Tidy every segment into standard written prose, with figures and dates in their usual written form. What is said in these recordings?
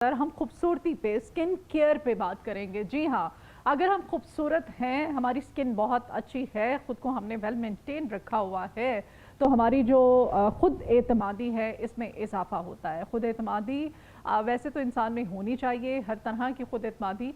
हम खूबसूरती पे, स्किन केयर पे बात करेंगे। जी हाँ, अगर हम खूबसूरत हैं, हमारी स्किन बहुत अच्छी है, ख़ुद को हमने वेल मेंटेन रखा हुआ है, तो हमारी जो ख़ुद एतमादी है इसमें इजाफा होता है। ख़ुद एतमादी वैसे तो इंसान में होनी चाहिए, हर तरह की ख़ुद एतमादी,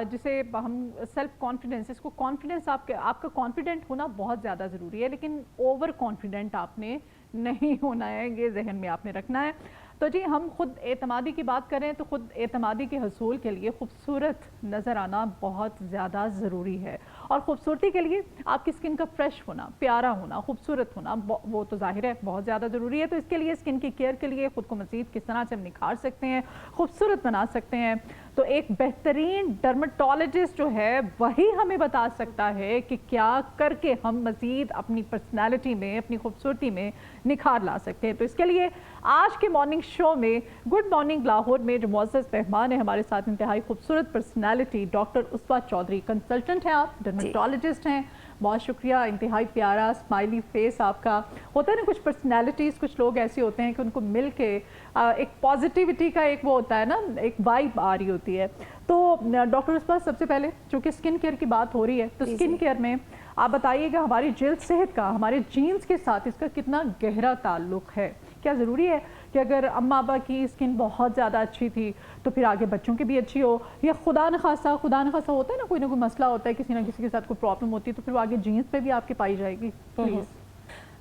जिसे हम सेल्फ कॉन्फिडेंस, इसको कॉन्फिडेंस आपका कॉन्फिडेंट होना बहुत ज़्यादा ज़रूरी है, लेकिन ओवर कॉन्फिडेंट आपने नहीं होना है, ये जहन में आपने रखना है। तो जी, हम ख़ुद एतमादी की बात करें तो ख़ुद एतमादी के हसूल के लिए खूबसूरत नज़र आना बहुत ज़्यादा ज़रूरी है। और ख़ूबसूरती के लिए आपकी स्किन का फ्रेश होना, प्यारा होना, खूबसूरत होना, वो तो ज़ाहिर है बहुत ज़्यादा ज़रूरी है। तो इसके लिए स्किन की केयर के लिए ख़ुद को मज़ीद किस तरह से हम निखार सकते हैं, खूबसूरत बना सकते हैं, तो एक बेहतरीन डर्मेटोलॉजिस्ट जो है वही हमें बता सकता है कि क्या करके हम मज़ीद अपनी पर्सनैलिटी में, अपनी खूबसूरती में निखार ला सकते हैं। तो इसके लिए आज के मॉर्निंग शो में गुड मॉर्निंग लाहौर में जो मुअज़्ज़ज़ मेहमान है हमारे साथ, इंतहाई खूबसूरत पर्सनैलिटी डॉक्टर उस्मा चौधरी, कंसल्टेंट हैं आप, डर्मेटोलॉजिस्ट हैं। बहुत शुक्रिया, इंतहाई प्यारा स्माइली फेस आपका। होता है ना कुछ पर्सनैलिटीज़, कुछ लोग ऐसे होते हैं कि उनको मिल के एक पॉजिटिविटी का एक वो होता है ना, एक वाइब आ रही होती है। तो डॉक्टर उस्मा, सबसे पहले चूँकि स्किन केयर की बात हो रही है, तो स्किन केयर में आप बताइएगा हमारी जिल्द सेहत का, हमारे जीन्स के साथ इसका कितना गहरा ताल्लुक़ है? क्या ज़रूरी है कि अगर अम्मा अब्बा की स्किन बहुत ज़्यादा अच्छी थी तो फिर आगे बच्चों की भी अच्छी हो, या खुदा न खासा होता है ना कोई मसला होता है, किसी ना किसी के साथ कोई प्रॉब्लम होती है, तो फिर वो आगे जीन्स पे भी आपकी पाई जाएगी? प्लीज़।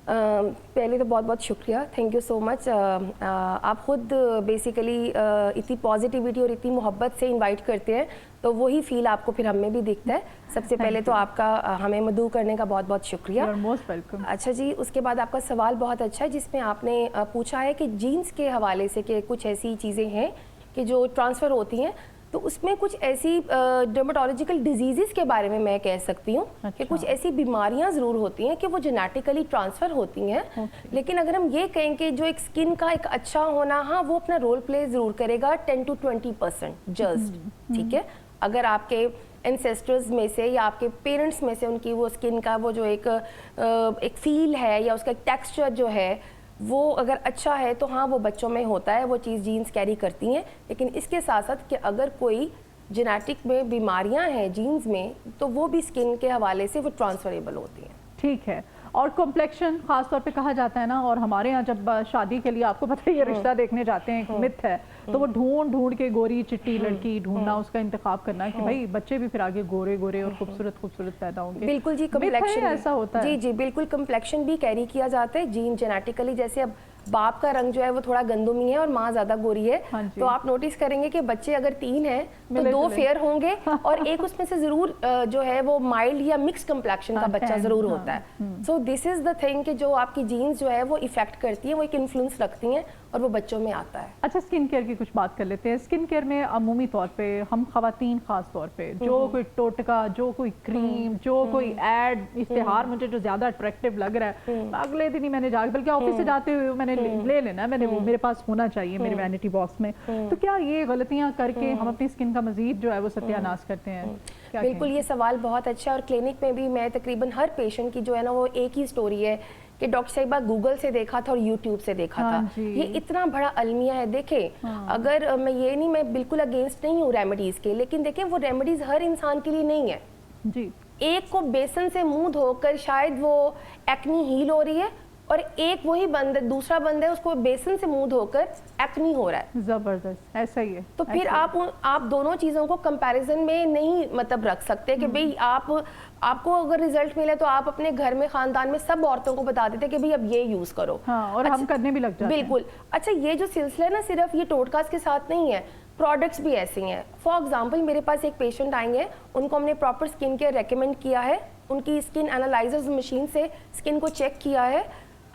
पहले तो बहुत बहुत शुक्रिया, थैंक यू सो मच। आप ख़ुद बेसिकली इतनी पॉजिटिविटी और इतनी मोहब्बत से इनवाइट करते हैं, तो वही फील आपको फिर हमें भी दिखता है। सबसे पहले तो आपका हमें मदऊ करने का बहुत बहुत शुक्रिया। Most welcome. अच्छा जी, उसके बाद आपका सवाल बहुत अच्छा है जिसमें आपने पूछा है कि जीन्स के हवाले से कि कुछ ऐसी चीज़ें हैं कि जो ट्रांसफ़र होती हैं, तो उसमें कुछ ऐसी डर्मेटोलॉजिकल डिजीज़ के बारे में मैं कह सकती हूँ। अच्छा। कि कुछ ऐसी बीमारियाँ ज़रूर होती हैं कि वो जेनेटिकली ट्रांसफ़र होती हैं। लेकिन अगर हम ये कहें कि जो एक स्किन का एक अच्छा होना, हाँ वो अपना रोल प्ले ज़रूर करेगा 10 to 20% जस्ट, ठीक है। अगर आपके एंसेस्टर्स में से या आपके पेरेंट्स में से उनकी वो स्किन का वो जो एक फील है या उसका टेक्सचर जो है वो अगर अच्छा है, तो हाँ वो बच्चों में होता है, वो चीज़ जीन्स कैरी करती हैं। लेकिन इसके साथ साथ कि अगर कोई जेनेटिक में बीमारियां हैं जीन्स में, तो वो भी स्किन के हवाले से वो ट्रांसफरेबल होती हैं। ठीक है। और कॉम्प्लेक्शन ख़ास तौर पे कहा जाता है ना, और हमारे यहाँ जब शादी के लिए आपको पता है ये रिश्ता देखने जाते हैं, एक मिथ है, तो वो ढूंढ के गोरी चिट्टी लड़की ढूंढना, उसका इंतखाब करना कि भाई बच्चे भी फिर आगे गोरे गोरे और खूबसूरत पैदा होंगे। बिल्कुल जी, कम्प्लेक्शन ऐसा होता है। जी बिल्कुल, कम्प्लेक्शन भी कैरी किया जाता है जीन जेनेटिकली। जैसे अब बाप का रंग जो है वो थोड़ा गंदुमी है और माँ ज्यादा गोरी है, तो आप नोटिस करेंगे कि बच्चे अगर 3 हैं तो 2 फेयर होंगे और एक उसमें से जरूर जो है वो माइल्ड या मिक्स कम्प्लेक्शन का बच्चा जरूर होता है। So this is the thing कि जो आपकी जीन्स जो है वो इफेक्ट करती है, वो एक इन्फ्लुएंस रखती हैं और वो बच्चों में आता है। अच्छा, स्किन केयर की कुछ बात कर लेते हैं। स्किन केयर में अमूमी तौर पे हम खवातीन खास तौर पे जो कोई टोटका, जो कोई क्रीम, जो कोई एड इश्तेहार मुझे जो ज्यादा अट्रैक्टिव लग रहा है, अगले दिन ही मैंने जाके, बल्कि ऑफिस से जाते हुए मैंने ले लेना, मैंने वो मेरे पास होना चाहिए मेरे वैनिटी बॉक्स में। तो क्या ये गलतियां करके हम अपनी स्किन का मजीद जो है वो सत्यानाश करते हैं? बिल्कुल, ये सवाल बहुत अच्छा है और क्लिनिक में भी मैं तकरीबन हर पेशेंट की जो है ना वो एक ही स्टोरी है कि डॉक्टर साहिबा गूगल से देखा था और यूट्यूब से देखा था। ये इतना बड़ा अलमिया है। देखें, अगर मैं बिल्कुल अगेंस्ट नहीं हूँ रेमेडीज के, लेकिन देखें वो रेमेडीज हर इंसान के लिए नहीं है जी। एक को बेसन से मुंह धोकर शायद वो एक्नी हील हो रही है, और एक वही दूसरा बंदा है उसको बेसन से मुंह धोकर एक्नी हो रहा है। जबरदस्त, ऐसा ही है। तो फिर आप दोनों चीजों को कंपैरिजन में नहीं रख सकते कि भाई आपको अगर रिजल्ट मिले तो आप अपने घर में खानदान में सब औरतों को बता देते कि भाई अब ये यूज करो। हाँ, और हम करने भी लग जाते हैं। बिल्कुल। अच्छा, ये जो सिलसिला है ना सिर्फ ये टोटकास के साथ नहीं है, प्रोडक्ट्स भी ऐसे हैं। फॉर एग्जाम्पल, मेरे पास एक पेशेंट आएंगे, उनको हमने प्रॉपर स्किन केयर रेकमेंड किया है, उनकी स्किन एनालाइजर्स मशीन से स्किन को चेक किया है,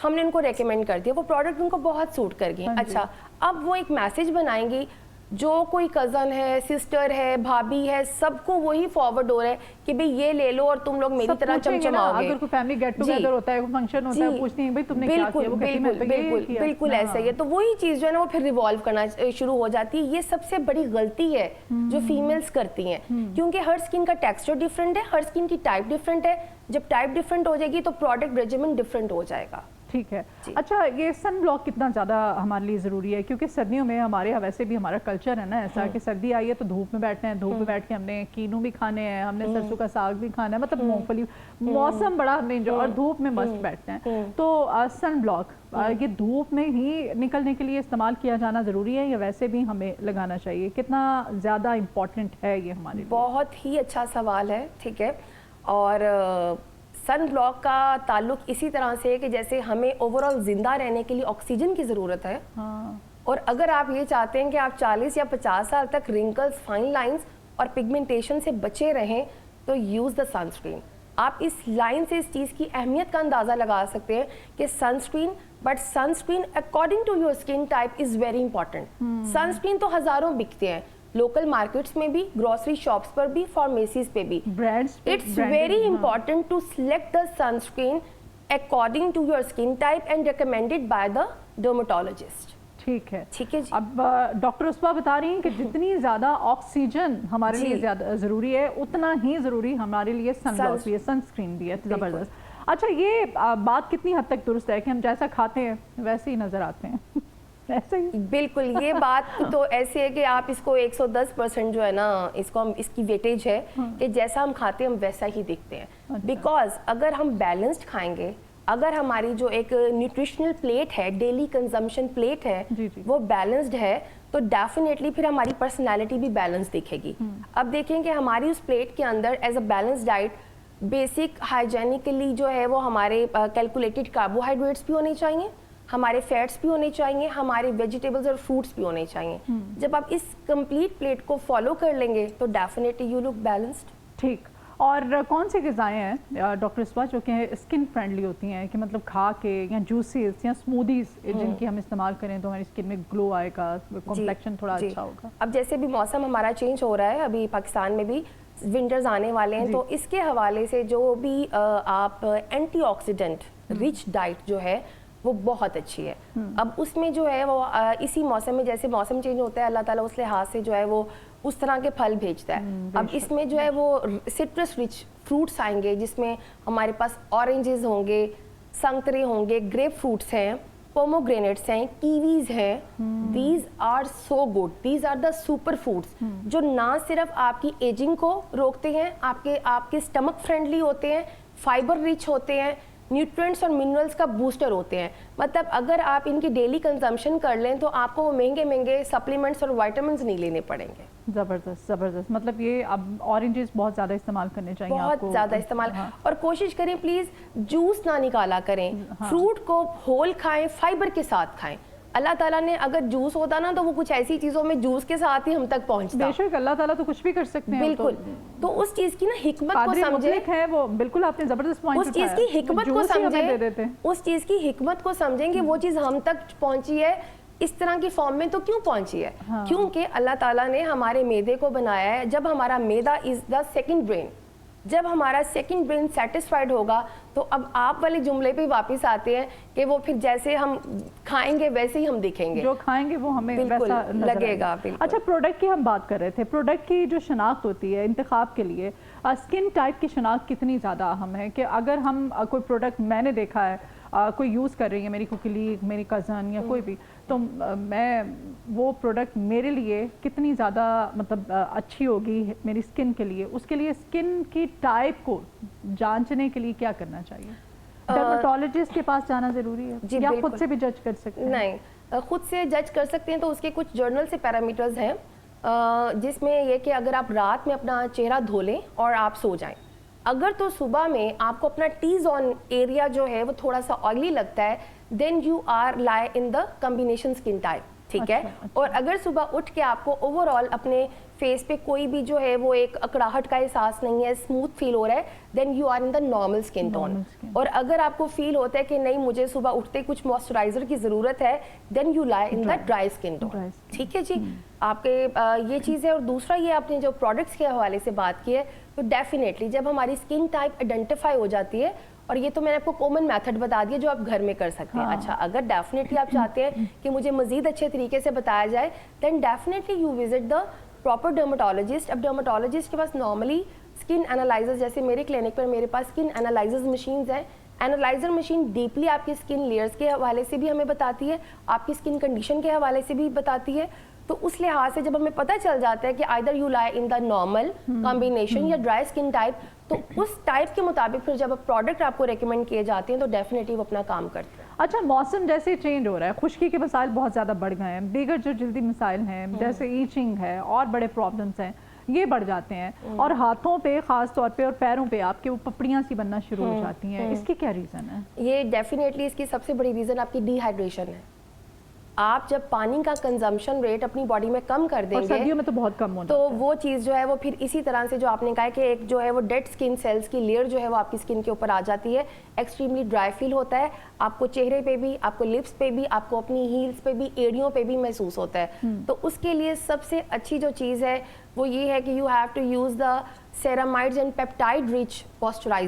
हमने उनको रेकमेंड कर दिया, वो प्रोडक्ट उनको बहुत सूट कर गई। अच्छा, अब वो एक मैसेज बनाएंगी, जो कोई कज़न है, सिस्टर है, भाभी है, सबको वही फॉरवर्ड हो रहा है कि भाई ये ले लो और तुम लोग मेरी तरह चमचमाओगे। अगर कोई फैमिली गेट टुगेदर होता है, फंक्शन होता है, पूछते हैं भाई तुमने क्या किया, वो कहती है बिल्कुल ऐसा ही है। तो वही चीज जो है ना वो फिर रिवॉल्व करना शुरू हो जाती है। ये सबसे बड़ी गलती है जो फीमेल्स करती हैं, क्योंकि हर स्किन का टेक्सचर डिफरेंट है, हर स्किन की टाइप डिफरेंट है। जब टाइप डिफरेंट हो जाएगी तो प्रोडक्ट रेजिमेंट डिफरेंट हो जाएगा। ٹھیک ہے. اچھا یہ سن بلاک کتنا زیادہ ہمارے لیے ضروری ہے؟ کیونکہ سردیوں میں ہمارے یہاں ویسے بھی ہمارا کلچر ہے نا ایسا کہ سردی آئی ہے تو دھوپ میں بیٹھنا ہے, دھوپ میں بیٹھ کے ہم نے کینو بھی کھانے ہیں, ہم نے سرسوں کا ساگ بھی کھانا ہے, مطلب مونگ پھلی, موسم بڑا ہم نے انجوائے, اور دھوپ میں مست بیٹھتے ہیں. تو سن بلاک یہ دھوپ میں ہی نکلنے کے لیے استعمال کیا جانا ضروری ہے یا ویسے بھی ہمیں لگانا چاہیے؟ کتنا زیادہ امپورٹنٹ ہے یہ ہمارے لیے؟ بہت ہی اچھا سوال ہے. ٹھیک ہے, اور سن بلاک کا تعلق اسی طرح سے ہے کہ جیسے ہمیں اوور آل زندہ رہنے کے لیے آکسیجن کی ضرورت ہے, اور اگر آپ یہ چاہتے ہیں کہ آپ 40 یا 50 سال تک رنکلز, فائن لائنز اور پگمنٹیشن سے بچے رہیں تو یوز دا سن اسکرین. آپ اس لائن سے اس چیز کی اہمیت کا اندازہ لگا سکتے ہیں کہ sunscreen, but sunscreen according to your skin type is very important. Sunscreen تو ہزاروں بکتے ہیں, لوکل مارکیٹس میں بھی, گروسری شاپس پر بھی, فارمیسیز پہ بھی. It's very important to select the sunscreen according to your skin type and recommended by the dermatologist. ٹھیک ہے ٹھیک ہے جی. اب ڈاکٹر عصبہ بتا رہی ہیں کہ جتنی زیادہ آکسیجن ہمارے لیے زیادہ ضروری ہے اتنا ہی ضروری ہمارے لیے سن بلاک بھی ہے, سن اسکرین بھی ہے. زبردست. اچھا یہ بات کتنی حد تک درست ہے کہ ہم جیسا کھاتے ہیں ویسے ہی نظر آتے ہیں؟ ایسے ہی بالکل, یہ بات تو ایسے ہے کہ آپ اس کو 110% جو ہے نا, اس کو ہم, اس کی ویٹیج ہے کہ جیسا ہم کھاتے ہیں ہم ویسا ہی دکھتے ہیں. بیکاز اگر ہم بیلنسڈ کھائیں گے, اگر ہماری جو ایک نیوٹریشنل پلیٹ ہے, ڈیلی کنزمپشن پلیٹ ہے, وہ بیلنسڈ ہے تو ڈیفینیٹلی پھر ہماری پرسنالٹی بھی بیلنس دکھے گی. اب دیکھیں کہ ہماری اس پلیٹ کے اندر as a balance diet basic hygienically جو ہے وہ ہمارے کیلکولیٹڈ کاربوہائیڈریٹس بھی ہونے چاہیے, ہمارے فیٹس بھی ہونے چاہیے, ہمارے ویجیٹیبلز اور فروٹس بھی ہونے چاہیے. جب آپ اس کمپلیٹ پلیٹ کو فالو کر لیں گے تو ڈیفینیٹلی یو لک بیلنسڈ. ٹھیک. اور کون سی غذائیں ہیں ڈاکٹر عصبہ جو کہ اسکن فرینڈلی ہوتی ہیں, کہ مطلب کھا کے یا جوسیز یا سمودیز جن کی ہم استعمال کریں تو ہماری اسکن میں گلو آئے گا, کمپلیکشن تھوڑا اچھا ہوگا؟ اب جیسے بھی موسم ہمارا چینج ہو رہا ہے, ابھی پاکستان میں بھی ونٹرز آنے والے ہیں, تو اس کے حوالے سے جو بھی آپ اینٹی آکسیڈنٹ رچ ڈائٹ جو ہے وہ بہت اچھی ہے. اب اس میں جو ہے وہ اسی موسم میں, جیسے موسم چینج ہوتا ہے, اللہ تعالیٰ اس لحاظ سے جو ہے وہ اس طرح کے پھل بھیجتا ہے. اب اس میں جو ہے وہ سٹرس رچ فروٹس آئیں گے جس میں ہمارے پاس اورنجز ہوں گے, سنترے ہوں گے, گریپ فروٹس ہیں, پوموگرینیٹس ہیں, کیویز ہیں. These are so good, these are the super foods جو نہ صرف آپ کی ایجنگ کو روکتے ہیں, آپ کے اسٹمک فرینڈلی ہوتے ہیں, فائبر رچ ہوتے ہیں, نیوٹرینٹس اور منرلس کا بوسٹر ہوتے ہیں. مطلب اگر آپ ان کی ڈیلی کنزمپشن کر لیں تو آپ کو وہ مہنگے سپلیمنٹس اور وائٹامنس نہیں لینے پڑیں گے. زبردست زبردست. مطلب یہ اب اورنجز بہت زیادہ استعمال کرنے چاہیے, بہت زیادہ استعمال, اور کوشش کریں پلیز جوس نہ نکالا کریں, فروٹ کو ہول کھائیں, فائبر کے ساتھ کھائیں. اللہ تعالیٰ نے اگر جوس ہوتا نا تو وہ کچھ ایسی چیزوں میں جوس کے ساتھ ہی ہم تک پہنچتا. بے شک اللہ تعالیٰ تو کچھ بھی کر سکتے ہیں. بالکل, تو اس چیز کی نا حکمت کو سمجھیں. ہے وہ بالکل آپ نے زبردست پوائنٹ اس چیز کی حکمت کو سمجھیں, اس چیز کی حکمت کو سمجھیں کہ وہ چیز ہم تک پہنچی ہے اس طرح کی فارم میں تو کیوں پہنچی ہے. کیونکہ اللہ تعالیٰ نے ہمارے معدے کو بنایا ہے. جب ہمارا معدہ از دا سیکنڈ برین, جب ہمارا سیکنڈ برین سیٹسفائیڈ ہوگا تو اب آپ والے جملے پہ واپس آتے ہیں کہ وہ پھر جیسے ہم کھائیں گے ویسے ہی ہم دکھیں گے, جو کھائیں گے وہ ہمیں ویسا لگے گا. اچھا پروڈکٹ کی ہم بات کر رہے تھے, پروڈکٹ کی جو شناخت ہوتی ہے انتخاب کے لیے, اسکن ٹائپ کی شناخت کتنی زیادہ اہم ہے؟ کہ اگر ہم کوئی پروڈکٹ, میں نے دیکھا ہے کوئی یوز کر رہی ہے, میری کوئی کلیگ, میری کزن یا کوئی بھی, تو میں وہ پروڈکٹ میرے لیے کتنی زیادہ مطلب اچھی ہوگی میری اسکن کے لیے, اس کے لیے اسکن کی ٹائپ کو جانچنے کے لیے کیا کرنا چاہیے؟ ڈرماٹولوجسٹ کے پاس جانا ضروری ہے یا خود سے بھی جج کر سکتے ہیں؟ نہیں, خود سے جج کر سکتے ہیں. تو اس کے کچھ جرنل سے پیرامیٹرز ہیں جس میں یہ کہ اگر آپ رات میں اپنا چہرہ دھو لیں اور آپ سو جائیں, اگر تو صبح میں آپ کو اپنا ٹی زون ایریا جو ہے وہ تھوڑا سا آئلی لگتا ہے, دین یو آر لائی ان دا کمبینیشن اسکن ٹائپ. ٹھیک ہے, اور اگر صبح اٹھ کے آپ کو اوور آل اپنے فیس پہ کوئی بھی جو ہے وہ ایک اکڑاہٹ کا احساس نہیں ہے, اسموتھ فیل ہو رہا ہے, then you are in the normal skin tone. اور اگر آپ کو فیل ہوتا ہے کہ نہیں مجھے صبح اٹھتے کچھ موئسچرائزر کی ضرورت ہے, دین یو لائی ان دا ڈرائی اسکن ٹون. ٹھیک ہے جی, آپ کے یہ چیز ہے. اور دوسرا یہ آپ نے جو پروڈکٹس کے حوالے سے بات کی ہے, تو ڈیفینیٹلی جب ہماری اسکن ٹائپ آئیڈینٹیفائی ہو جاتی ہے, اور یہ تو میں نے آپ کو کامن میتھڈ بتا دیا جو آپ گھر میں کر سکتے ہیں. اچھا اگر ڈیفینیٹلی آپ چاہتے ہیں کہ مجھے مزید اچھے طریقے سے بتایا جائے, then definitely you visit the proper dermatologist. اب ڈرماٹولوجسٹ کے پاس نارملی اسکن انالائزرز, جیسے میرے کلینک پر میرے پاس اسکن انالائزرز مشینز ہیں एनालाइजर मशीन डीपली आपकी स्किन लेयर्स के हवाले से भी हमें बताती है, आपकी स्किन कंडीशन के हवाले से भी बताती है। तो उस लिहाज से जब हमें पता चल जाता है कि either you lie in the normal combination या ड्राई स्किन टाइप, तो उस टाइप के मुताबिक फिर जब प्रोडक्ट आपको रेकमेंड किए जाते हैं तो डेफिनेटली वो अपना काम करते हैं। अच्छा, मौसम जैसे चेंज हो रहा है, खुश्की के मसाइल बहुत ज़्यादा बढ़ गए हैं, दीगर जो जल्दी मसाइल हैं जैसे ईचिंग है और बड़े प्रॉब्लम्स हैं, ये बढ़ जाते हैं, और हाथों पे ख़ास तौर पे और पैरों पे आपके वो पपड़ियाँ सी बनना शुरू हो जाती हैं। इसके क्या रीज़न है? ये डेफिनेटली इसकी सबसे बड़ी रीज़न आपकी डिहाइड्रेशन है। आप जब पानी का कंजम्पशन रेट अपनी बॉडी में कम कर देंगे, सर्दियों में तो बहुत कम होता तो वो चीज़ जो है वो फिर इसी तरह से जो आपने कहा कि एक जो है वो डेड स्किन सेल्स की लेयर जो है वो आपकी स्किन के ऊपर आ जाती है, एक्सट्रीमली ड्राई फील होता है, आपको चेहरे पे भी, आपको लिप्स पे भी, आपको अपनी हील्स पे भी, एड़ियों पे भी महसूस होता है। तो उसके लिए सबसे अच्छी जो चीज़ है वो ये है कि you have to use the ceramides and peptide rich moisturiser.